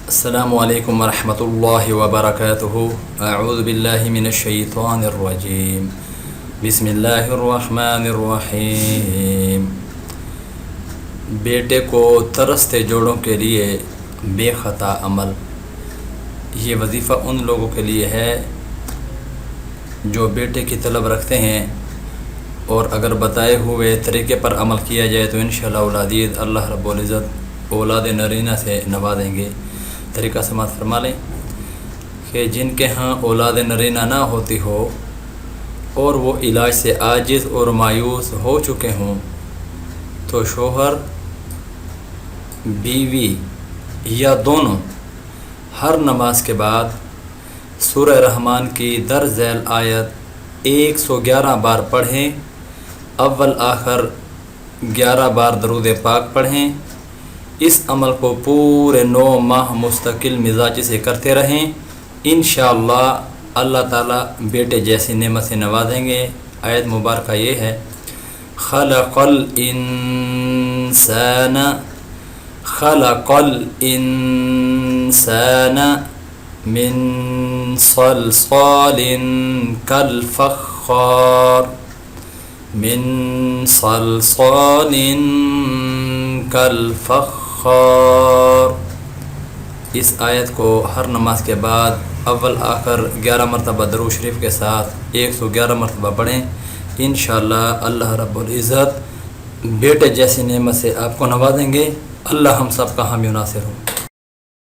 السلام علیکم ورحمۃ اللہ وبرکاتہ۔ اعوذ باللہ من الشیطان الرجیم، بسم اللہ الرحمن الرحیم۔ بیٹے کو ترستے جوڑوں کے لیے بے خطا عمل، یہ وظیفہ ان لوگوں کے لیے ہے جو بیٹے کی طلب رکھتے ہیں، اور اگر بتائے ہوئے طریقے پر عمل کیا جائے تو انشاءاللہ اولادید اللہ رب العزت اولاد نرینہ سے نوازیں گے۔ طریقہ سماعت فرما لیں کہ جن کے ہاں اولاد نرینہ نہ ہوتی ہو اور وہ علاج سے عاجز اور مایوس ہو چکے ہوں تو شوہر، بیوی یا دونوں ہر نماز کے بعد سورہ رحمان کی در ذیل آیت 111 بار پڑھیں، اول آخر 11 بار درود پاک پڑھیں۔ اس عمل کو پورے 9 ماہ مستقل مزاج سے کرتے رہیں، انشاءاللہ اللہ تعالیٰ بیٹے جیسی نعمت سے نوازیں گے۔ آیت مبارکہ یہ ہے: خلق الانسان من صلصال کالفخار اس آیت کو ہر نماز کے بعد اول آخر 11 مرتبہ درود شریف کے ساتھ 111 مرتبہ پڑھیں، انشاءاللہ اللہ رب العزت بیٹے جیسی نعمت سے آپ کو نوازیں گے۔ اللہ ہم سب کا حامی و ناصر ہو۔